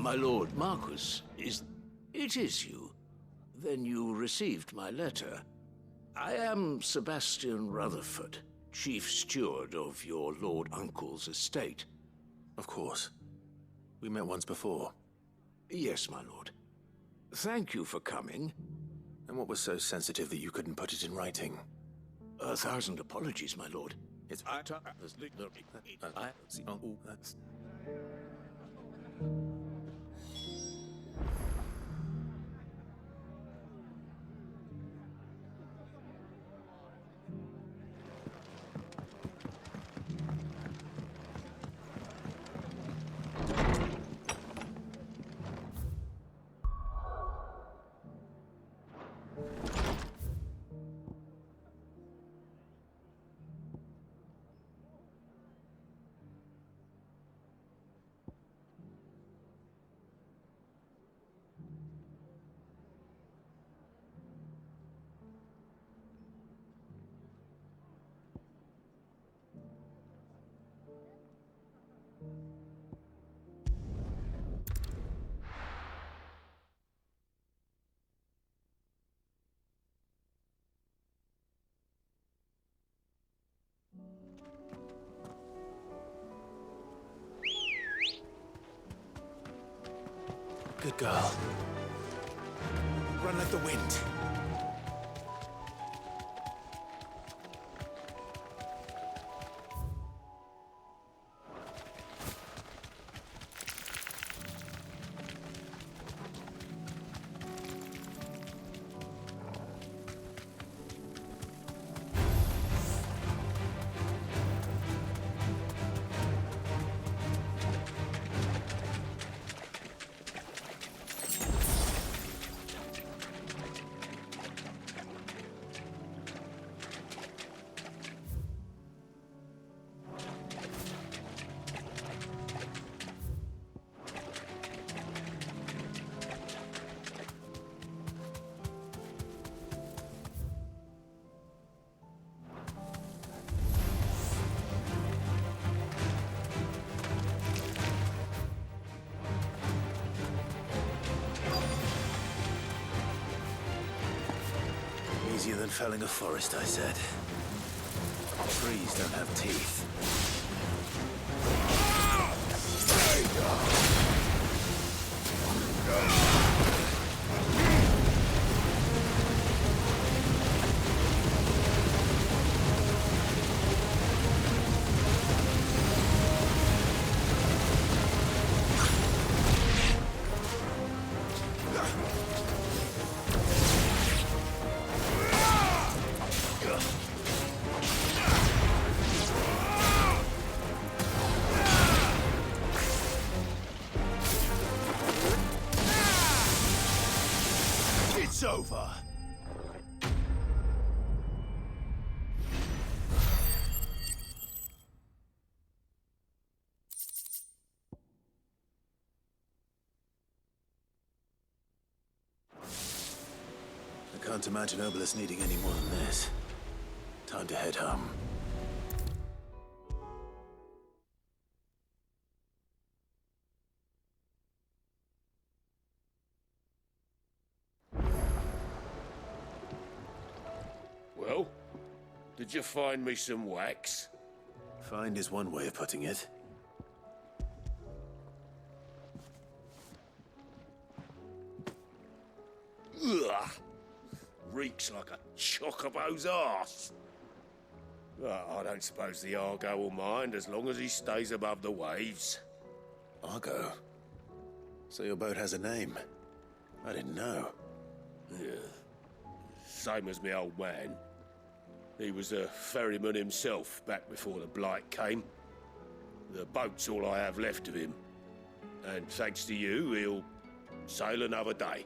My lord Marquis, it is you. Then you received my letter. I am Sebastian Rutherford, Chief Steward of your Lord Uncle's estate. Of course. We met once before. Yes, my lord. Thank you for coming. And what was so sensitive that you couldn't put it in writing? 1,000 apologies, my lord. It's... Good girl. Run like the wind. Easier than felling a forest, I said. Trees don't have teeth. It's over. I can't imagine Obelisk needing any more than this. Time to head home. Well, did you find me some wax? Find is one way of putting it. Ugh! Reeks like a chocobo's arse. I don't suppose the Argo will mind as long as he stays above the waves. Argo? So your boat has a name? I didn't know. Yeah. Same as my old man. He was a ferryman himself back before the Blight came. The boat's all I have left of him. And thanks to you, he'll sail another day.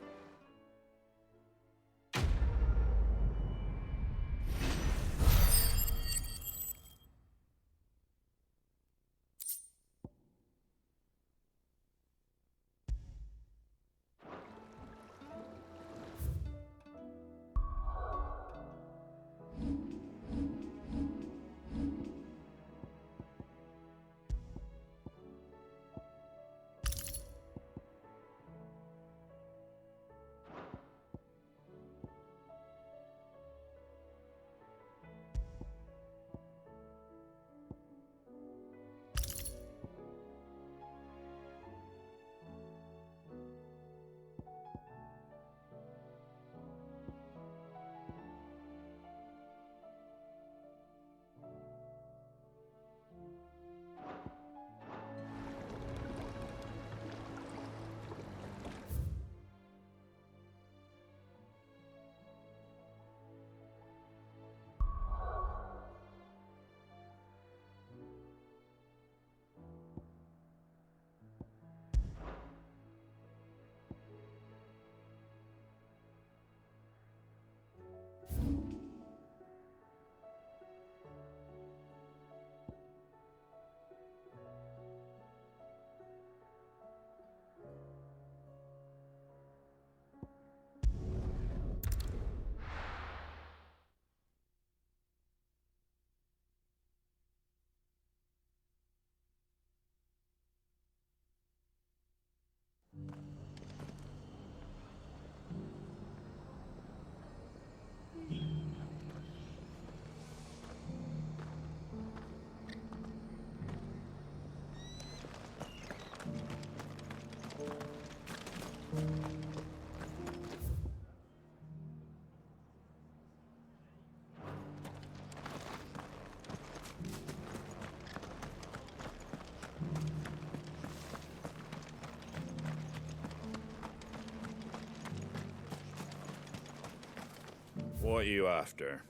What are you after?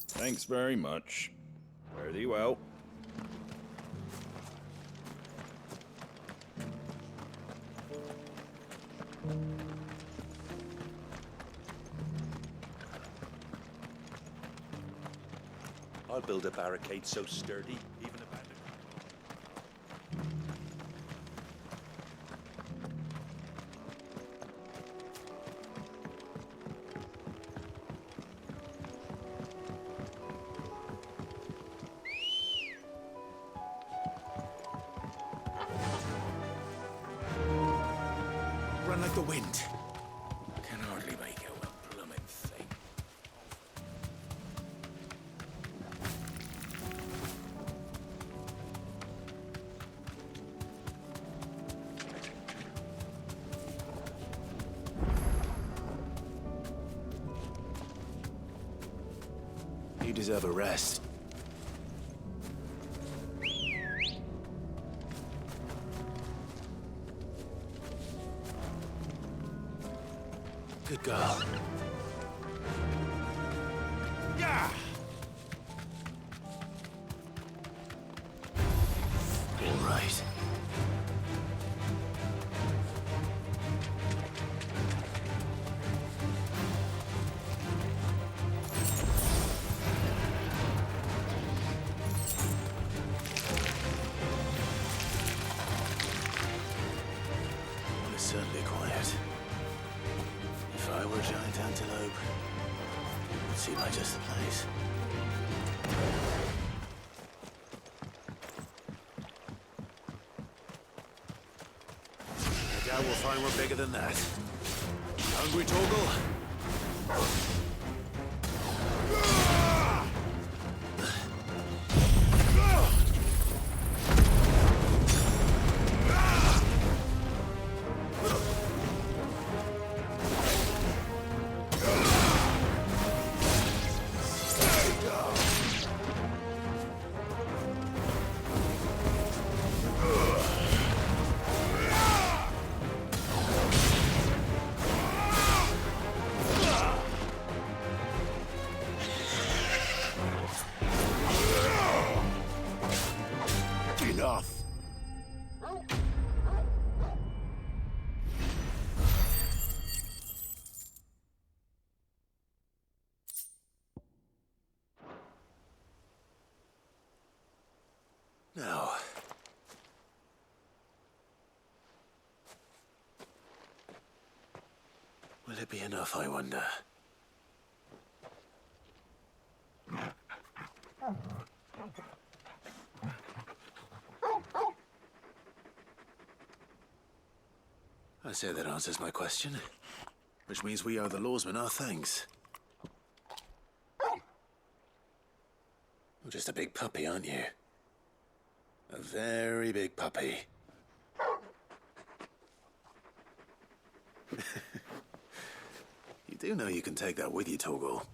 Thanks very much. Fare thee well. I'll build a barricade so sturdy, even abandoned. Run like the wind. Can hardly make out a blooming thing. You deserve a rest. Good girl. Yeah! All right. Well, it's certainly quiet. If I were a giant antelope, it would seem like just the place. I doubt we'll find one bigger than that. Hungry, Torgal? Enough! Now, will it be enough, I wonder? I say that answers my question. Which means we owe the lawsmen our thanks. You're just a big puppy, aren't you? A very big puppy. You do know you can take that with you, Torgal.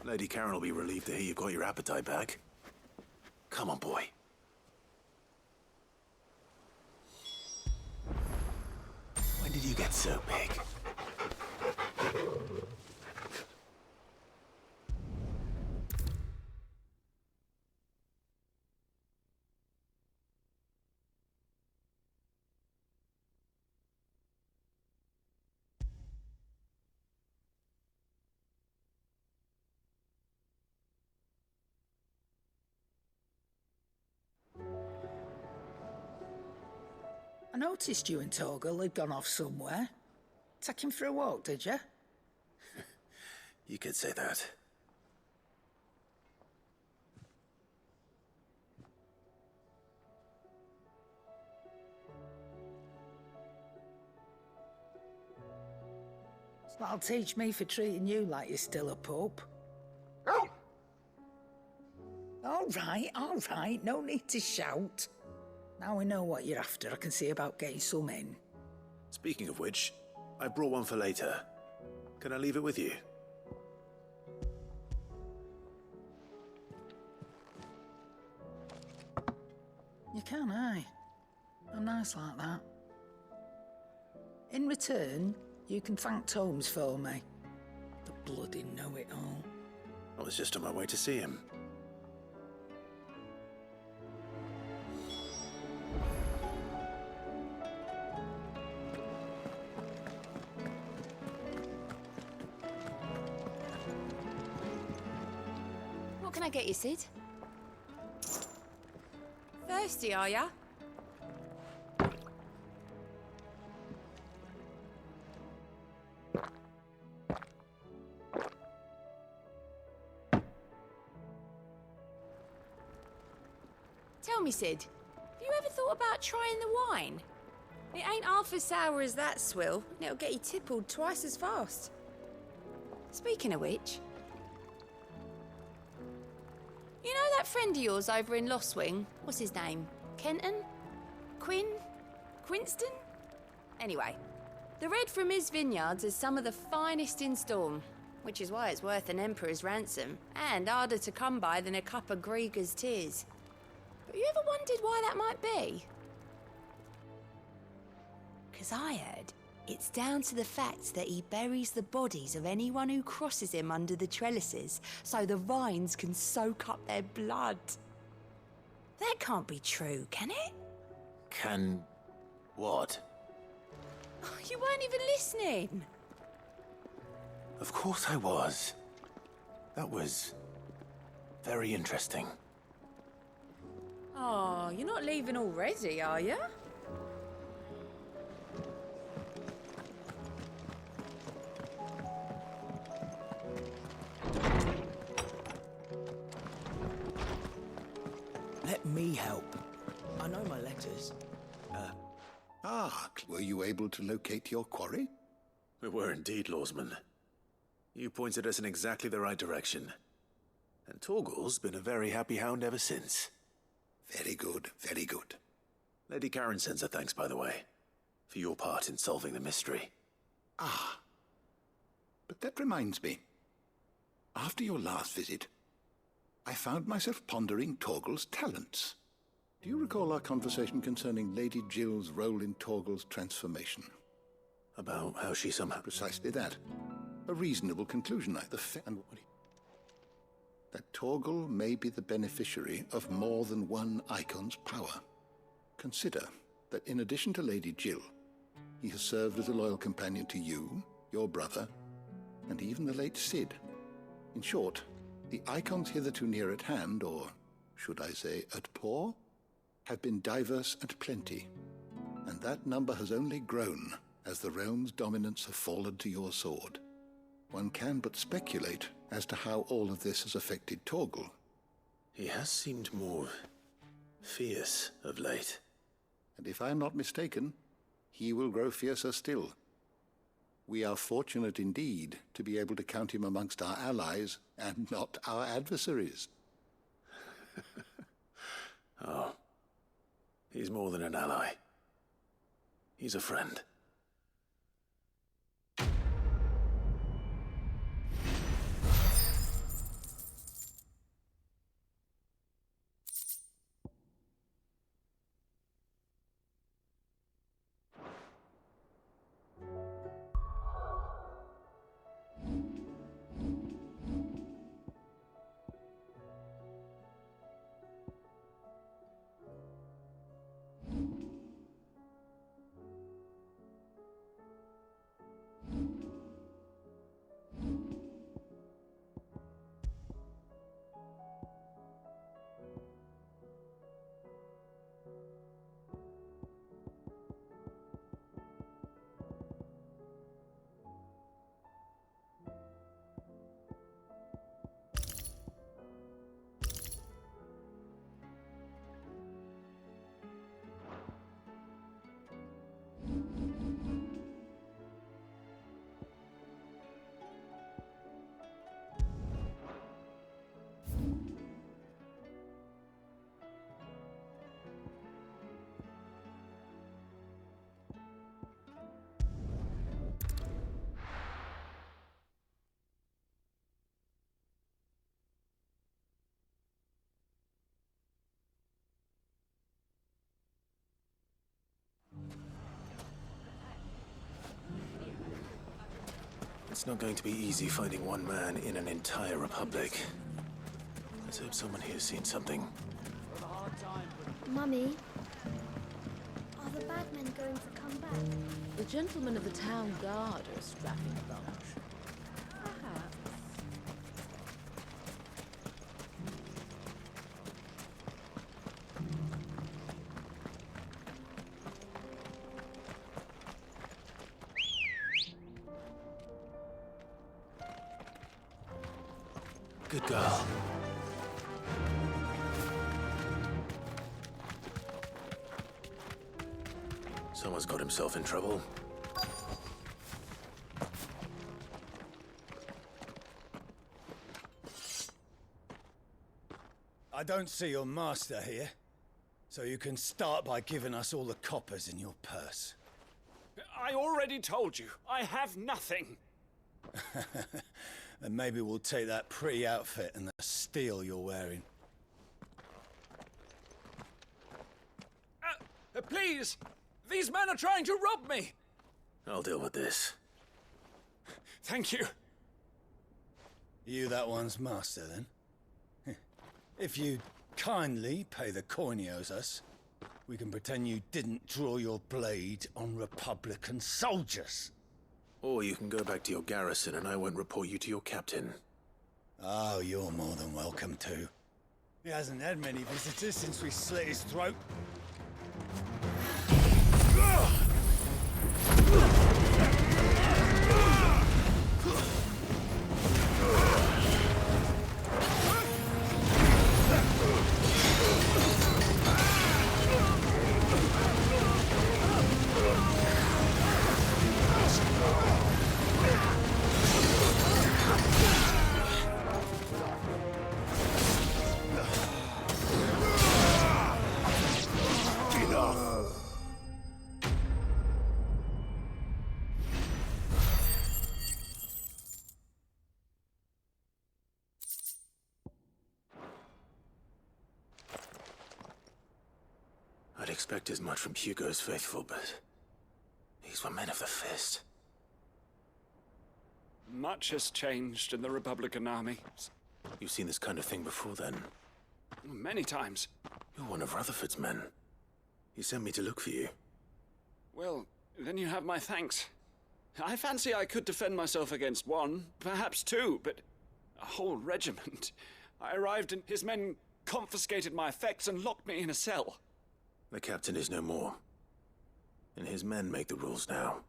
Lady Karen will be relieved to hear you've got your appetite back. Come on, boy. When did you get so big? I noticed you and Torgal had gone off somewhere. Take him for a walk, did you? You could say that. That'll teach me for treating you like you're still a pup. All right, no need to shout. Now we know what you're after, I can see about getting some in. Speaking of which, I brought one for later. Can I leave it with you? You can, aye. I'm nice like that. In return, you can thank Tomes for me. The bloody know-it-all. I was just on my way to see him. What can I get you, Sid? Thirsty, are ya? Tell me, Sid, have you ever thought about trying the wine? It ain't half as sour as that swill, and it'll get you tippled twice as fast. Speaking of which, you know that friend of yours over in Lostwing? What's his name? Kenton? Quinn? Quinston? Anyway, the red from his vineyards is some of the finest in Storm, which is why it's worth an emperor's ransom, and harder to come by than a cup of Grieger's tears. But you ever wondered why that might be? 'Cause I heard it's down to the fact that he buries the bodies of anyone who crosses him under the trellises, so the vines can soak up their blood. That can't be true, can it? Can... what? You weren't even listening. Of course I was. That was... very interesting. Oh, you're not leaving already, are you? Let me help. I know my letters. Were you able to locate your quarry? We were indeed, Lawsman. You pointed us in exactly the right direction. And Torgal's been a very happy hound ever since. Very good, very good. Lady Karen sends her thanks, by the way, for your part in solving the mystery. But that reminds me. After your last visit, I found myself pondering Torgal's talents. Do you recall our conversation concerning Lady Jill's role in Torgal's transformation? About how she somehow... Precisely that. A reasonable conclusion, that Torgal may be the beneficiary of more than one Icon's power. Consider that in addition to Lady Jill, he has served as a loyal companion to you, your brother, and even the late Cid. In short, the Icons hitherto near at hand, or should I say at paw, have been diverse and plenty, and that number has only grown as the realm's dominance have fallen to your sword. One can but speculate as to how all of this has affected Torgal. He has seemed more... fierce of late. And if I am not mistaken, he will grow fiercer still. We are fortunate indeed to be able to count him amongst our allies and not our adversaries. Oh, he's more than an ally. He's a friend. It's not going to be easy finding one man in an entire republic. Let's hope someone here's seen something. Mummy, are the bad men going to come back? The gentlemen of the town guard are a strapping bunch. Perhaps. Good girl. Someone's got himself in trouble. I don't see your master here, so you can start by giving us all the coppers in your purse. I already told you, I have nothing. And maybe we'll take that pretty outfit and the steel you're wearing. Please! These men are trying to rob me! I'll deal with this. Thank you. You that one's master, then? If you kindly pay the coin he owes us, we can pretend you didn't draw your blade on Republican soldiers. Or you can go back to your garrison and I won't report you to your captain. Oh, you're more than welcome to. He hasn't had many visitors since we slit his throat. I'd expect as much from Hugo's faithful, but these were men of the fist. Much has changed in the Republican army. You've seen this kind of thing before, then? Many times. You're one of Rutherford's men. He sent me to look for you. Well, then you have my thanks. I fancy I could defend myself against one, perhaps two, but a whole regiment. I arrived and his men confiscated my effects and locked me in a cell. The captain is no more, and his men make the rules now.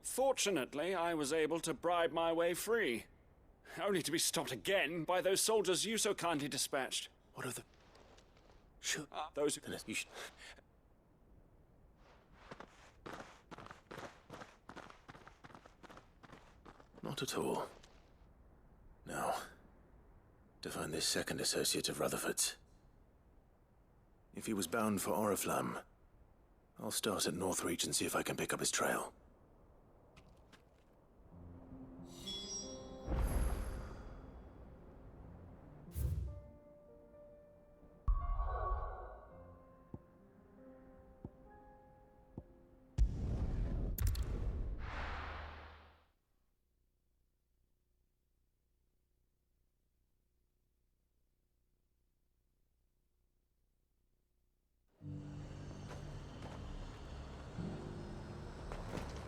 Fortunately, I was able to bribe my way free, only to be stopped again by those soldiers you so kindly dispatched. What are the... Those who... You should... Not at all. Now, to find this second associate of Rutherford's. If he was bound for Oriflamme, I'll start at Northreach and see if I can pick up his trail.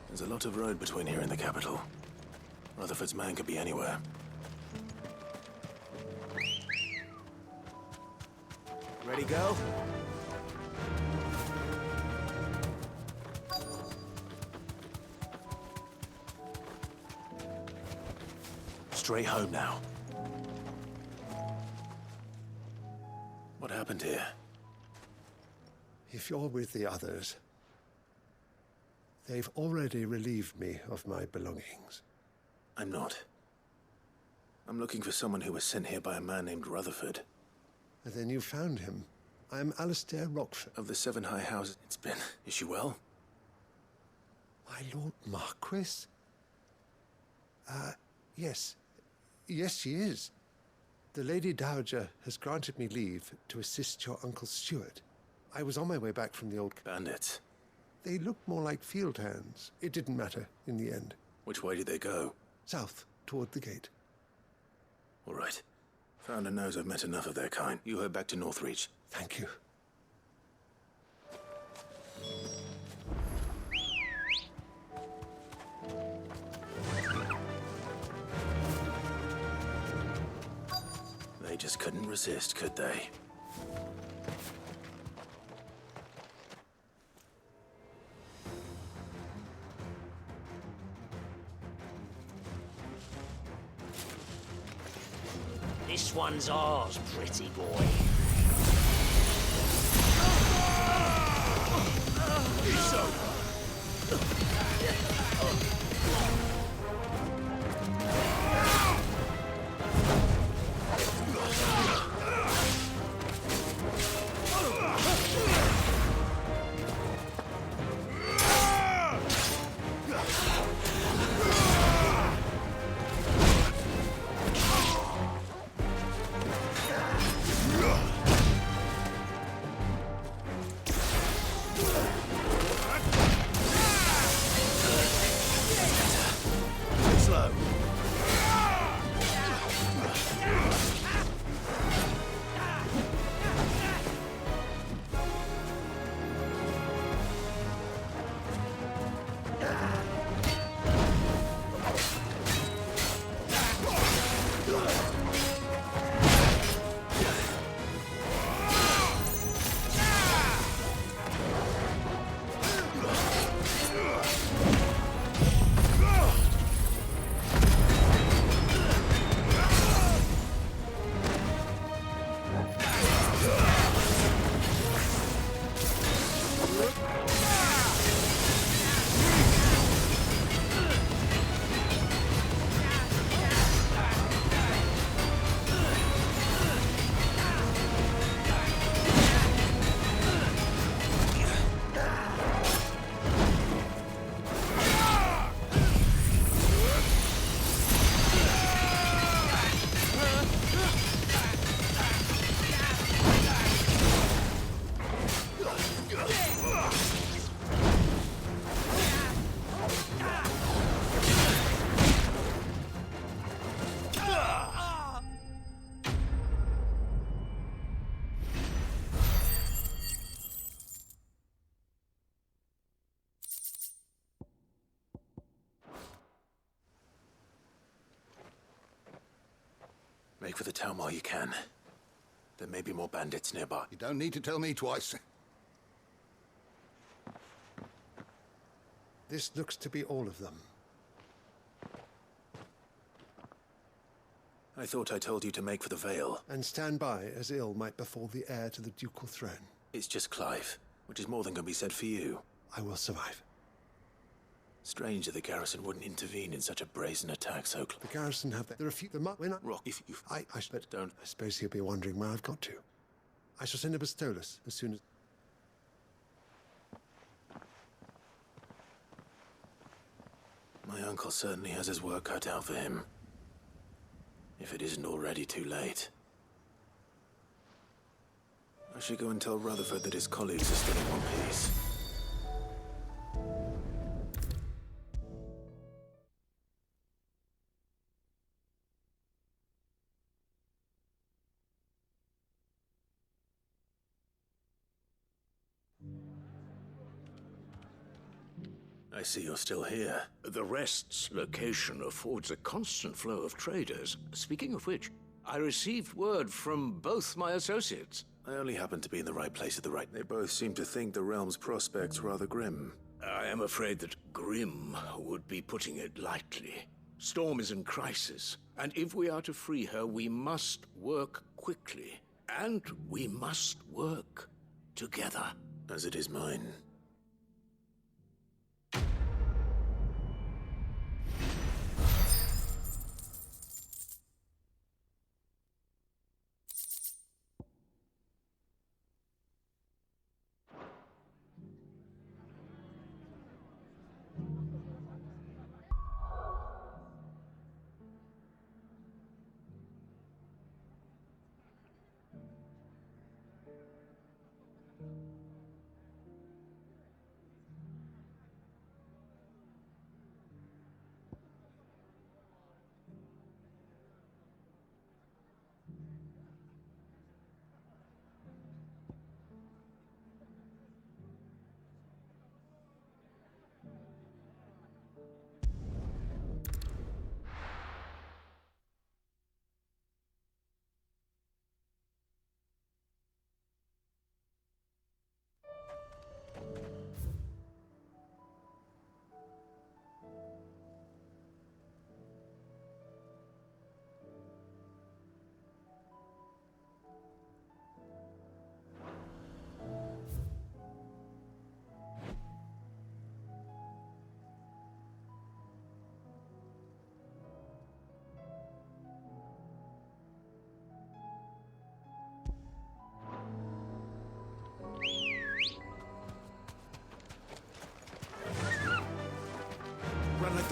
There's a lot of road between here and the capital. Rutherford's man could be anywhere. Ready, go? Straight home now. What happened here? If you're with the others, they've already relieved me of my belongings. I'm not. I'm looking for someone who was sent here by a man named Rutherford. And then you found him. I'm Alistair Rockford. Of the Seven High Houses. It's been... Is she well? My Lord Marquis? Yes. Yes, she is. The Lady Dowager has granted me leave to assist your Uncle Stuart. I was on my way back from the old... Bandits. They looked more like field hands. It didn't matter in the end. Which way did they go? South, toward the gate. All right. Founder knows I've met enough of their kind. You head back to Northreach. Thank you. They just couldn't resist, could they? This one's ours, pretty boy. It's over. Make for the town while you can. There may be more bandits nearby. You don't need to tell me twice. This looks to be all of them. I thought I told you to make for the Vale. And stand by as ill might befall the heir to the ducal throne. It's just Clive, which is more than can be said for you. I will survive. Strange that the garrison wouldn't intervene in such a brazen attack so close. The garrison have there are few. We're not. Rock, if you. Don't. I suppose he'll be wondering where I've got to. I shall send a Bastolus as soon as. My uncle certainly has his work cut out for him. If it isn't already too late. I should go and tell Rutherford that his colleagues are still in one piece. I see you're still here. The Rest's location affords a constant flow of traders. Speaking of which, I received word from both my associates. I only happened to be in the right place at the right. They both seem to think the realm's prospects rather grim. I am afraid that grim would be putting it lightly. Storm is in crisis, and if we are to free her, we must work quickly. And we must work together. As it is mine.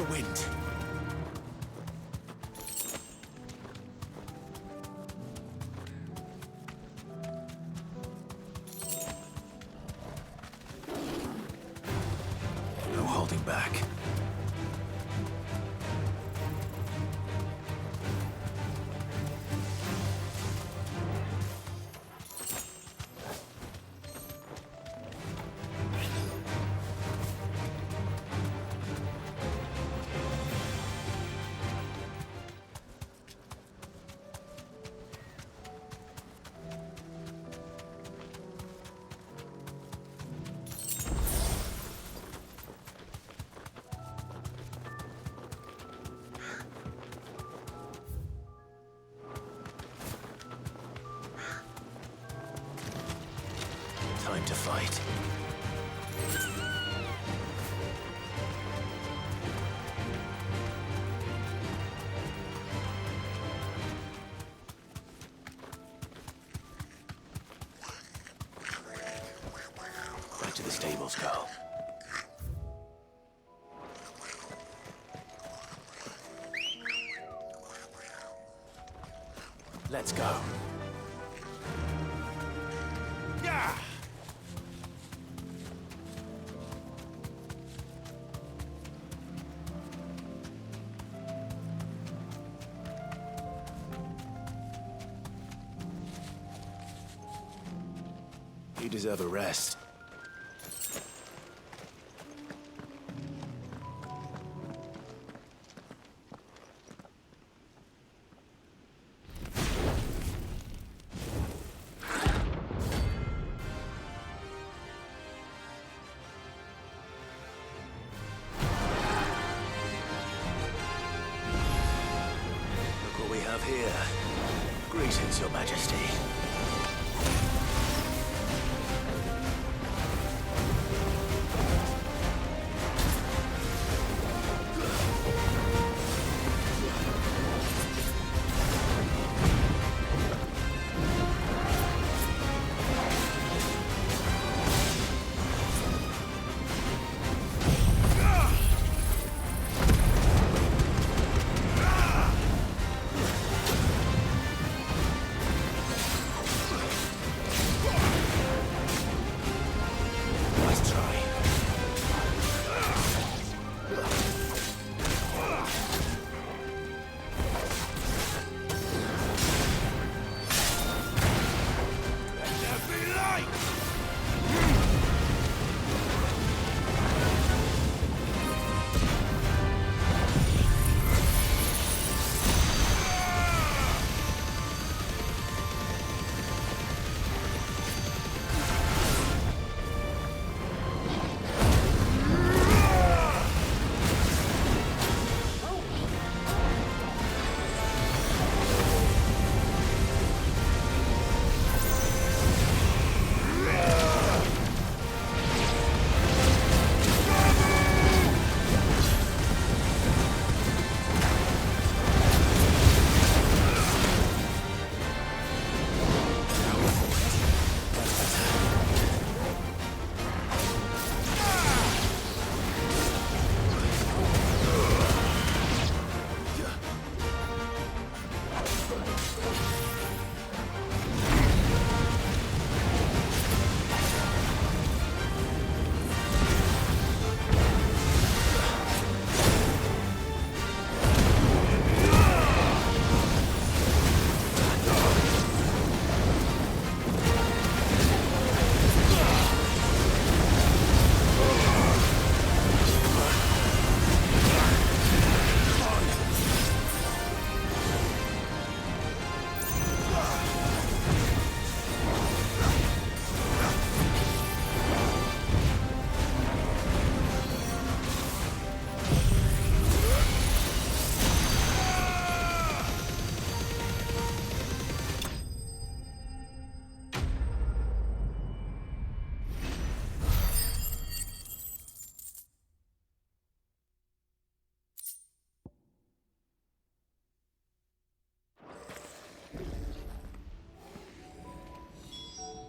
wind. No holding back. Time to fight. Back to the stables, Carl. Let's go. Yeah! You deserve a rest. Look what we have here. Greetings, Your Majesty.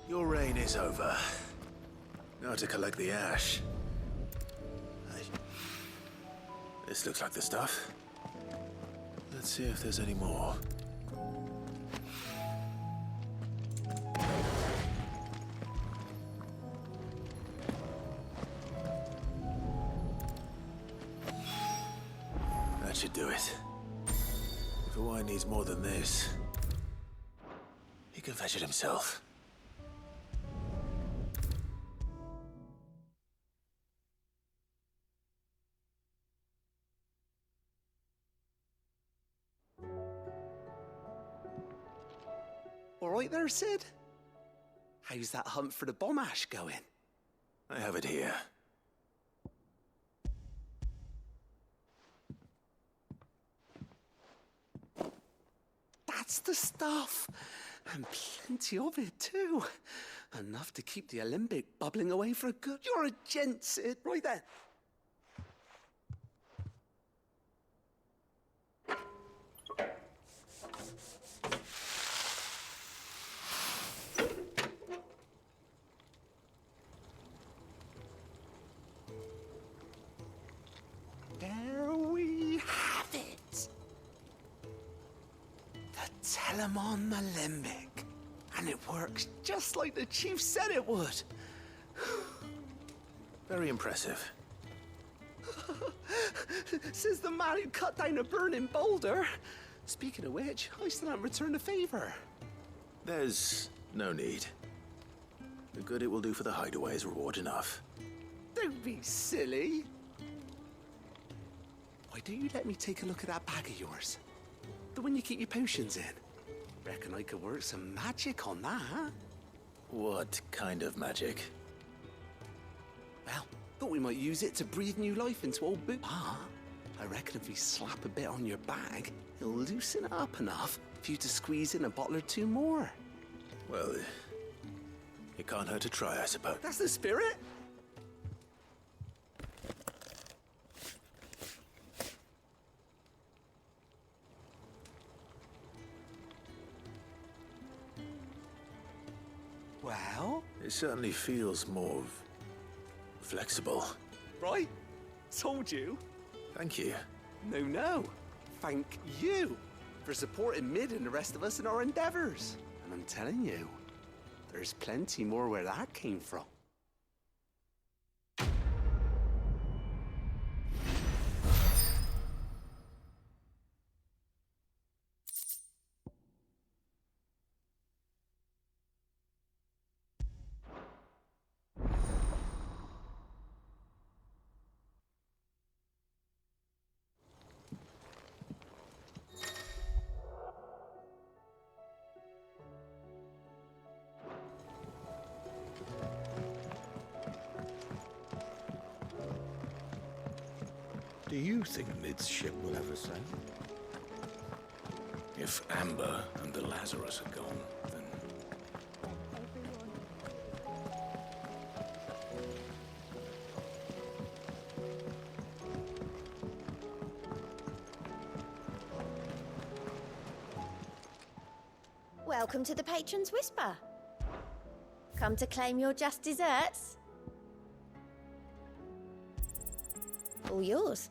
Your reign is over. Now to collect the ash. This looks like the stuff. Let's see if there's any more. That should do it. If Hawaii needs more than this, he can fetch it himself. All right there, Sid? How's that hunt for the bomb ash going? I have it here. That's the stuff. And plenty of it, too. Enough to keep the Alembic bubbling away for good. You're a gent, Sid. Right then. There we have it. The Telemon Alembic. And it works just like the chief said it would. Very impressive. Says the man who cut down a burning boulder. Speaking of which, I still haven't returned the favor. There's no need. The good it will do for the hideaway is reward enough. Don't be silly. Why don't you let me take a look at that bag of yours? The one you keep your potions in. Reckon I could work some magic on that. What kind of magic? Well, thought we might use it to breathe new life into old Boo. Ah, I reckon if we slap a bit on your bag, it'll loosen it up enough for you to squeeze in a bottle or two more. Well, it can't hurt to try, I suppose. That's the spirit. Well? It certainly feels more flexible. Right? Told you. Thank you. No. Thank you for supporting Mid and the rest of us in our endeavors. And I'm telling you, there's plenty more where that came from. Do you think Mid's ship will ever sail? If Amber and the Lazarus are gone, then... Welcome to the Patron's Whisper. Come to claim your just desserts? All yours.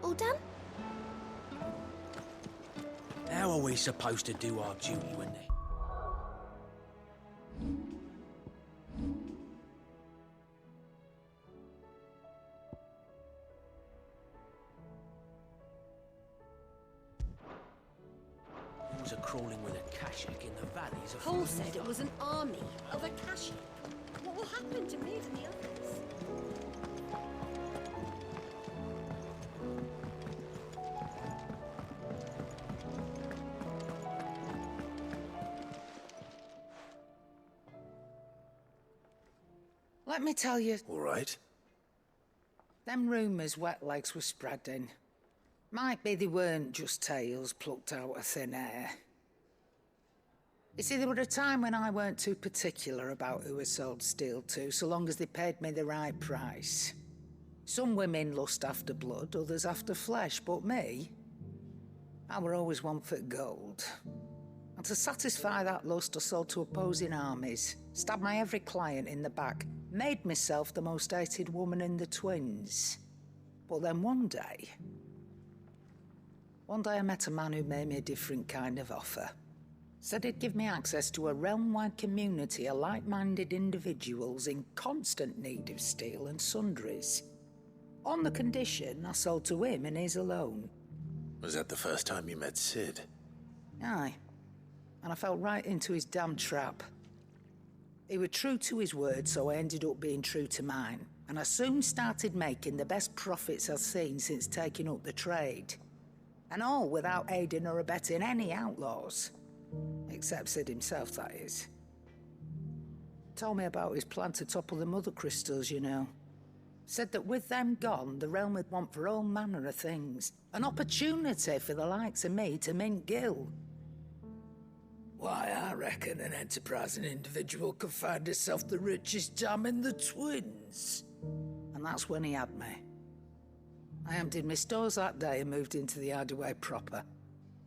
All done? How are we supposed to do our duty when they... Things are crawling with a Kashik in the valleys of... Paul said it was an army of a Kashik. What will happen to me and the others? Let me tell you, All right. them rumours Wetlegs were spreading. Might be they weren't just tales plucked out of thin air. You see, there were a time when I weren't too particular about who I sold steel to, so long as they paid me the right price. Some women lust after blood, others after flesh, but me, I were always one for gold. And to satisfy that lust, I sold to opposing armies, stabbed my every client in the back, made myself the most hated woman in the Twins. But then one day I met a man who made me a different kind of offer. Said he'd give me access to a realm-wide community of like-minded individuals in constant need of steel and sundries. On the condition I sold to him and his alone. Was that the first time you met Sid? Aye. And I fell right into his damn trap. He was true to his word, so I ended up being true to mine. And I soon started making the best profits I've seen since taking up the trade. And all without aiding or abetting any outlaws. Except Sid himself, that is. Told me about his plan to topple the Mother Crystals, you know. Said that with them gone, the realm would want for all manner of things. An opportunity for the likes of me to mint Gil. Why, I reckon an enterprising individual could find himself the richest dam in the Twins. And that's when he had me. I emptied my stores that day and moved into the Hideaway proper.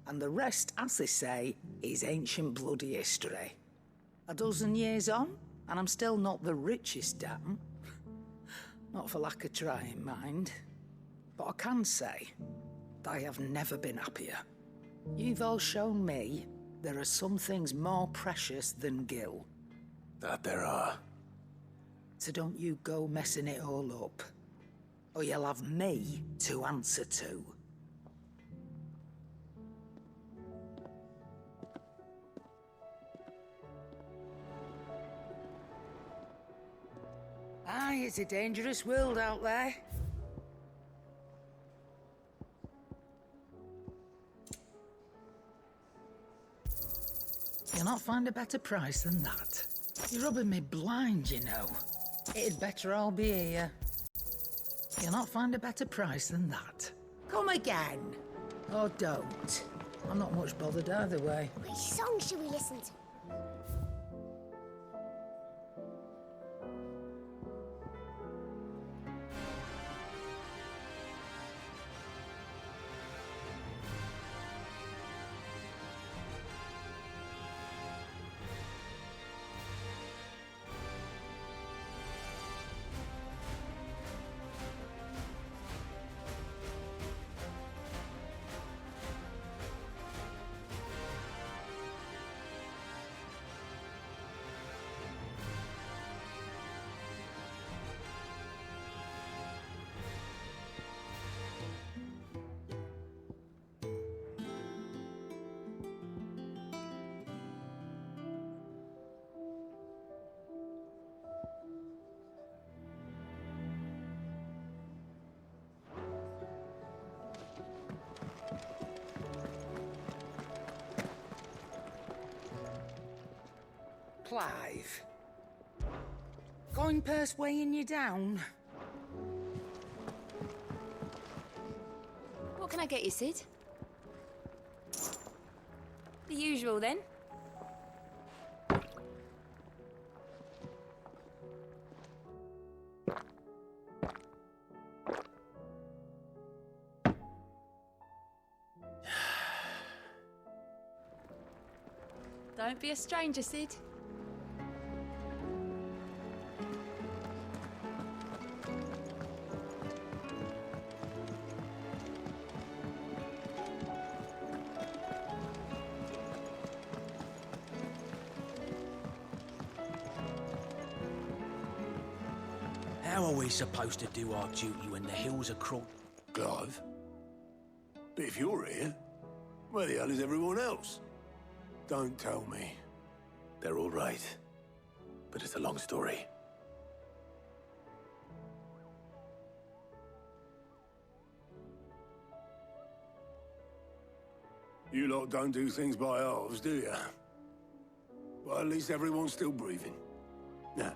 And the rest, as they say, is ancient bloody history. A dozen years on, and I'm still not the richest dam. Not for lack of trying, mind. But I can say that I have never been happier. You've all shown me there are some things more precious than Gil. That there are. So don't you go messing it all up. Or you'll have me to answer to. Aye, it's a dangerous world out there. You'll not find a better price than that. You're rubbing me blind, you know. It'd better all be here. You'll not find a better price than that. Come again. Or don't. I'm not much bothered either way. Which song should we listen to? Clive. Coin purse weighing you down? What can I get you, Sid? The usual, then. Don't be a stranger, Sid. How are we supposed to do our duty when the hills are crawling? Clive? But if you're here, where the hell is everyone else? Don't tell me. They're all right. But it's a long story. You lot don't do things by halves, do you? Well, at least everyone's still breathing. Now,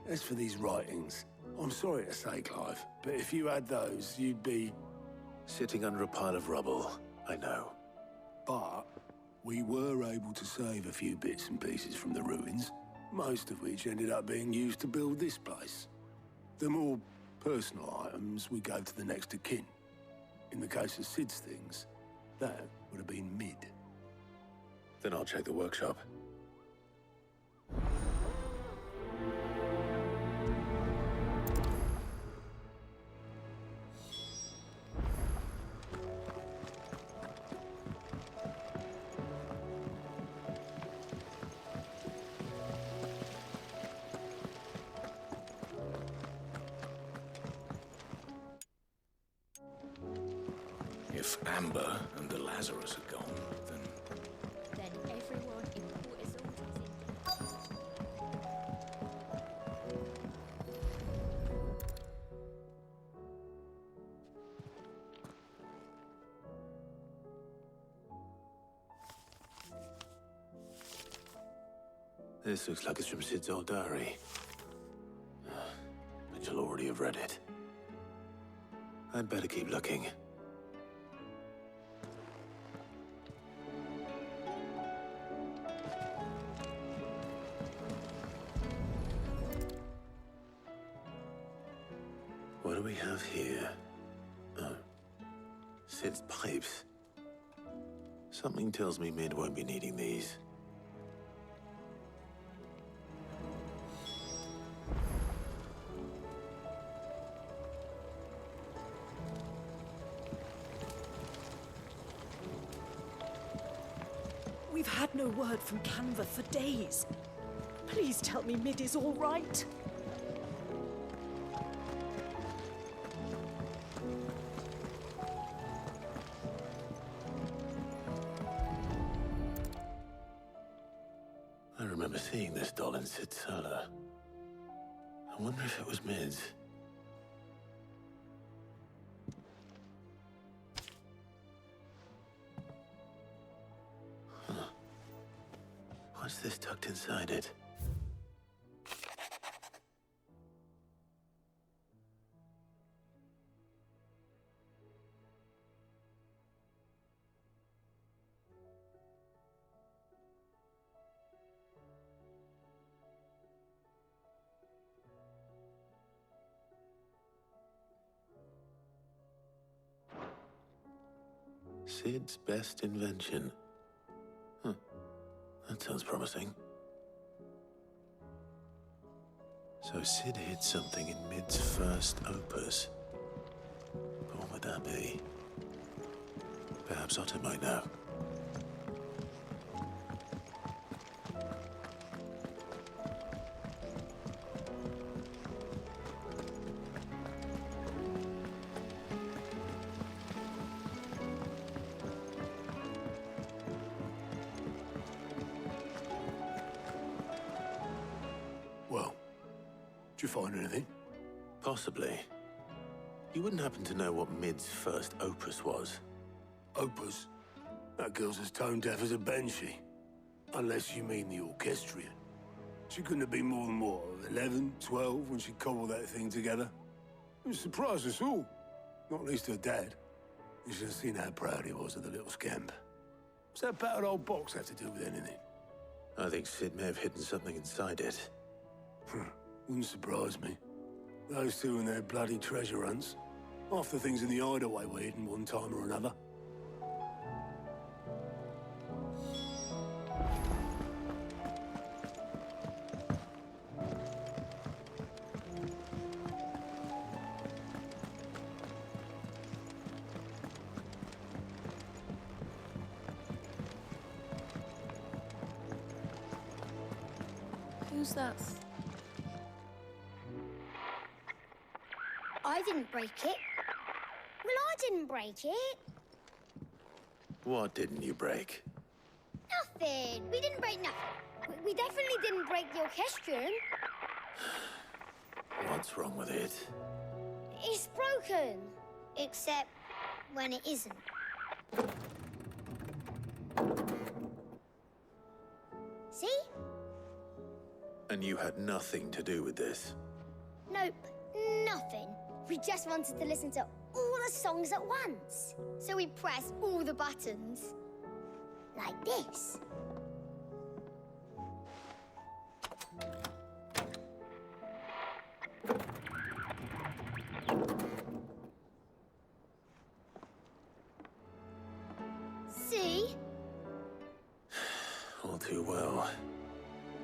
as for these writings, I'm sorry to say, Clive, but if you had those, you'd be... Sitting under a pile of rubble, I know. But we were able to save a few bits and pieces from the ruins, most of which ended up being used to build this place. The more Personal items we gave to the next of kin. In the case of Sid's things, that would have been Mid. Then I'll check the workshop. If Amber and the Lazarus are gone, Then everyone in Port Isolde is in. This looks like it's from Sid's old diary. But you'll already have read it. I'd better keep looking. What do we have here? Oh. Sid's pipes. Something tells me Mid won't be needing these. We've had no word from Canva for days. Please tell me Mid is all right. I remember seeing this doll in Sid's cellar. I wonder if it was Mid's. Huh. What's this tucked inside it? Sid's best invention. Huh. That sounds promising. So Sid hid something in Mid's first opus. But what would that be? Perhaps Otto might know. Well, did you find anything? Possibly. You wouldn't happen to know what Mid's first opus was? Opus? That girl's as tone deaf as a banshee. Unless you mean the orchestrion. She couldn't have been more than, what, 11, 12 when she cobbled that thing together? It surprised us all. Not least her dad. You should have seen how proud he was of the little scamp. What's that battered old box have to do with anything? I think Sid may have hidden something inside it. Wouldn't surprise me. Those two and their bloody treasure hunts. Half the things in the hideaway were hidden one time or another. Who's that? I didn't break it. Well, I didn't break it. What didn't you break? Nothing. We didn't break nothing. We definitely didn't break the orchestrion. What's wrong with it? It's broken. Except when it isn't. See? And you had nothing to do with this? Nope, nothing. We just wanted to listen to all the songs at once. So we pressed all the buttons. Like this. All too well.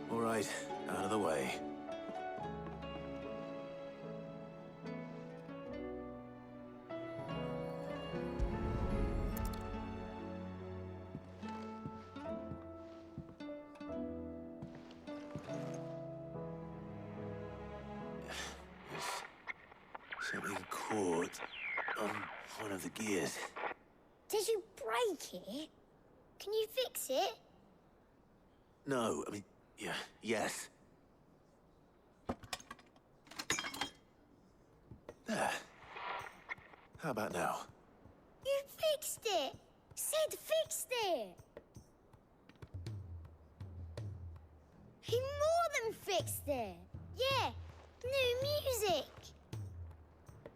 All right, out of the way. Something caught on one of the gears. Did you break it? Can you fix it? No, I mean, yeah, yes. There. How about now? You fixed it! Sid fixed it! He more than fixed it! Yeah, new music!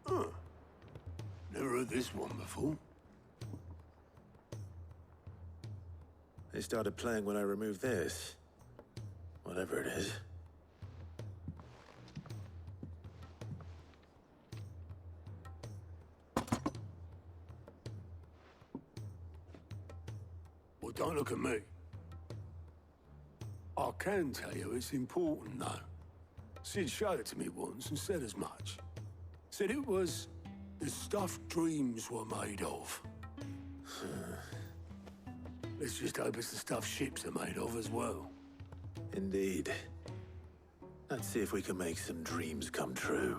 Huh. Never heard this one before. They started playing when I removed this. Whatever it is. Well, don't look at me. I can tell you it's important, though. Sid showed it to me once and said as much. Said it was the stuff dreams were made of. Let's just hope it's the stuff ships are made of as well. Indeed. Let's see if we can make some dreams come true.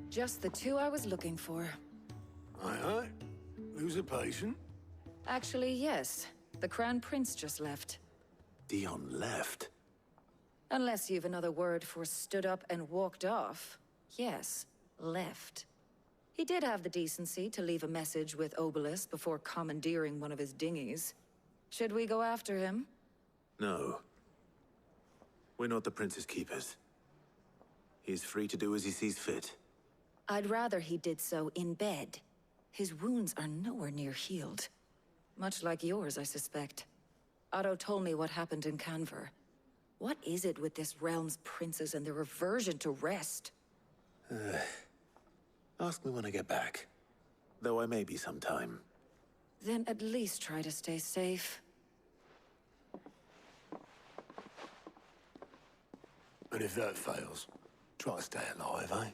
Just the two I was looking for. Aye. Lose a patient? Actually, yes. The Crown Prince just left. Dion left? Unless you've another word for stood up and walked off. Yes, left. He did have the decency to leave a message with Obelisk before commandeering one of his dinghies. Should we go after him? No. We're not the Prince's keepers. He's free to do as he sees fit. I'd rather he did so in bed. His wounds are nowhere near healed. Much like yours, I suspect. Otto told me what happened in Canver. What is it with this realm's princes and their aversion to rest? Ask me when I get back. Though I may be sometime. Then at least try to stay safe. And if that fails, try to stay alive, eh?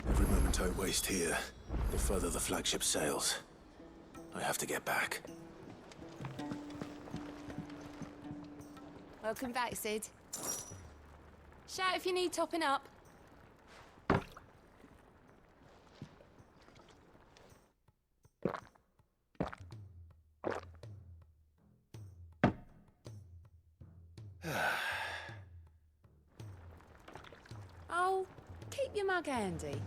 Every moment I waste here, the further the flagship sails. I have to get back. Welcome back, Sid. Shout if you need topping up. Oh, keep your mug handy.